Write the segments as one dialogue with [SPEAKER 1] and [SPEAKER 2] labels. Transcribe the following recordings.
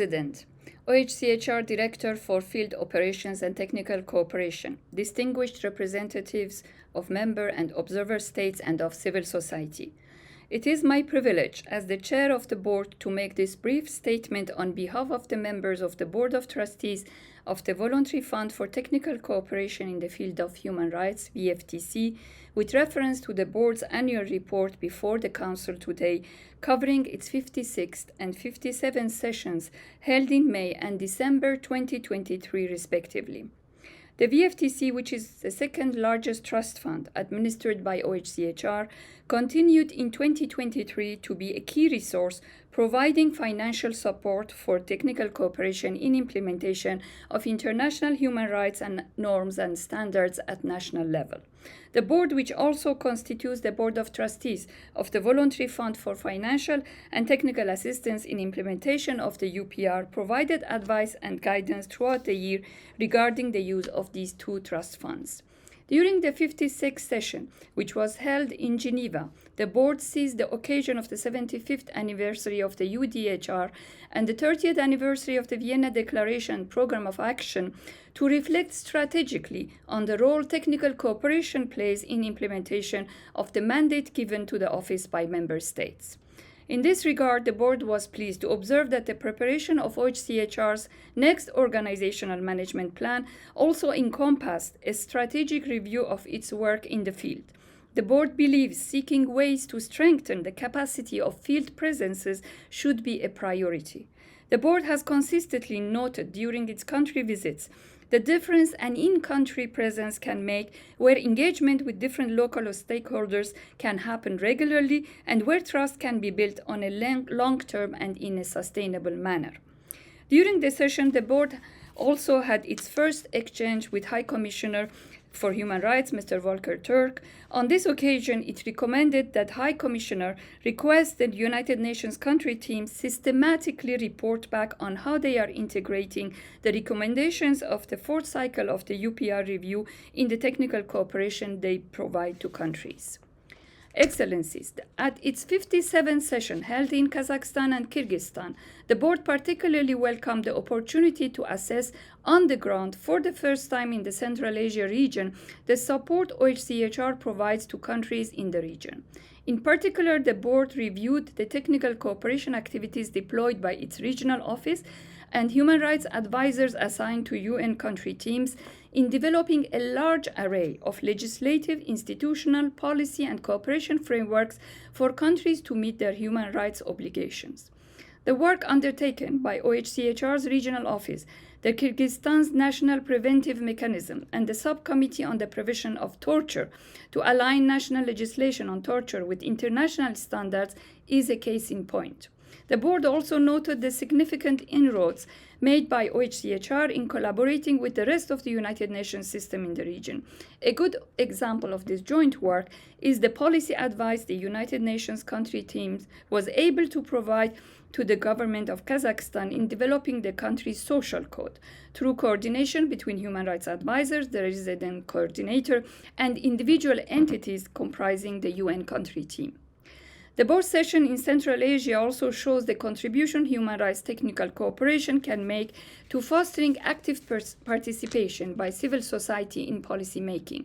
[SPEAKER 1] President, OHCHR Director for Field Operations and Technical Cooperation, distinguished representatives of member and observer states and of civil society. It is my privilege as the chair of the board to make this brief statement on behalf of the members of the Board of Trustees of the Voluntary Fund for Technical Cooperation in the Field of Human Rights, VFTC, with reference to the board's annual report before the Council today, covering its 56th and 57th sessions held in May and December 2023 respectively. The VFTC, which is the second largest trust fund administered by OHCHR, continued in 2023 to be a key resource providing financial support for technical cooperation in implementation of international human rights and norms and standards at national level. The board, which also constitutes the Board of Trustees of the Voluntary Fund for Financial and Technical Assistance in implementation of the UPR, provided advice and guidance throughout the year regarding the use of these two trust funds. During the 56th session, which was held in Geneva, the board seized the occasion of the 75th anniversary of the UDHR and the 30th anniversary of the Vienna Declaration Programme of Action to reflect strategically on the role technical cooperation plays in implementation of the mandate given to the office by member states. In this regard, the board was pleased to observe that the preparation of OHCHR's next organizational management plan also encompassed a strategic review of its work in the field. The board believes seeking ways to strengthen the capacity of field presences should be a priority. The board has consistently noted during its country visits the difference an in-country presence can make, where engagement with different local stakeholders can happen regularly and where trust can be built on a long-term and in a sustainable manner. During the session, the board also had its first exchange with High Commissioner for Human Rights, Mr. Volker Turk. On this occasion, it recommended that High Commissioner request that United Nations country teams systematically report back on how they are integrating the recommendations of the fourth cycle of the UPR review in the technical cooperation they provide to countries. Excellencies, at its 57th session held in Kazakhstan and Kyrgyzstan, the board particularly welcomed the opportunity to assess on the ground for the first time in the Central Asia region the support OHCHR provides to countries in the region. In particular, the board reviewed the technical cooperation activities deployed by its regional office and human rights advisors assigned to UN country teams in developing a large array of legislative, institutional, policy, and cooperation frameworks for countries to meet their human rights obligations. The work undertaken by OHCHR's regional office, the Kyrgyzstan's National Preventive Mechanism, and the Subcommittee on the Prevention of Torture to align national legislation on torture with international standards is a case in point. The board also noted the significant inroads made by OHCHR in collaborating with the rest of the United Nations system in the region. A good example of this joint work is the policy advice the United Nations country team was able to provide to the government of Kazakhstan in developing the country's social code through coordination between human rights advisors, the resident coordinator, and individual entities comprising the UN country team. The board session in Central Asia also shows the contribution human rights technical cooperation can make to fostering active participation by civil society in policy making.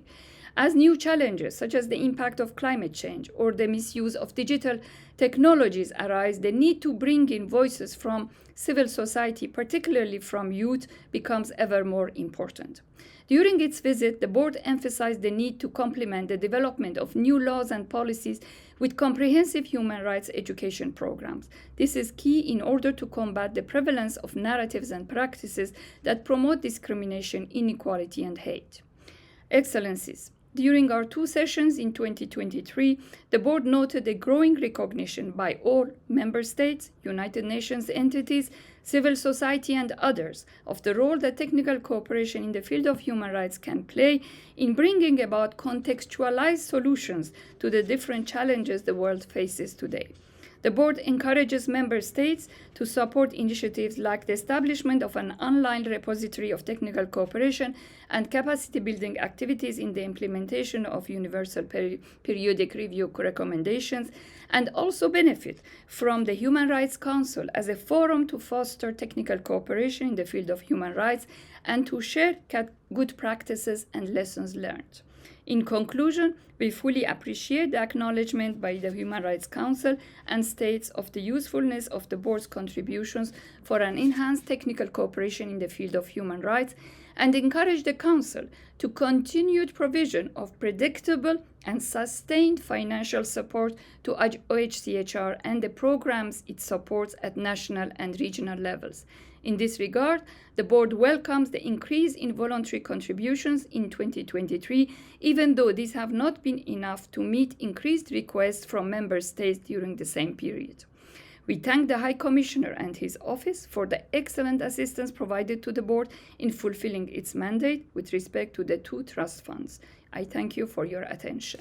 [SPEAKER 1] As new challenges such as the impact of climate change or the misuse of digital technologies arise, the need to bring in voices from civil society, particularly from youth, becomes ever more important. During its visit, the board emphasized the need to complement the development of new laws and policies with comprehensive human rights education programs. This is key in order to combat the prevalence of narratives and practices that promote discrimination, inequality, and hate. Excellencies, during our two sessions in 2023, the board noted a growing recognition by all member states, United Nations entities, civil society, and others of the role that technical cooperation in the field of human rights can play in bringing about contextualized solutions to the different challenges the world faces today. The board encourages member states to support initiatives like the establishment of an online repository of technical cooperation and capacity building activities in the implementation of universal periodic review recommendations, and also benefit from the Human Rights Council as a forum to foster technical cooperation in the field of human rights and to share good practices and lessons learned. In conclusion, we fully appreciate the acknowledgement by the Human Rights Council and states of the usefulness of the board's contributions for an enhanced technical cooperation in the field of human rights, and encourage the Council to continued provision of predictable and sustained financial support to OHCHR and the programs it supports at national and regional levels. In this regard, the board welcomes the increase in voluntary contributions in 2023, even though these have not been enough to meet increased requests from member states during the same period. We thank the High Commissioner and his office for the excellent assistance provided to the board in fulfilling its mandate with respect to the two trust funds. I thank you for your attention.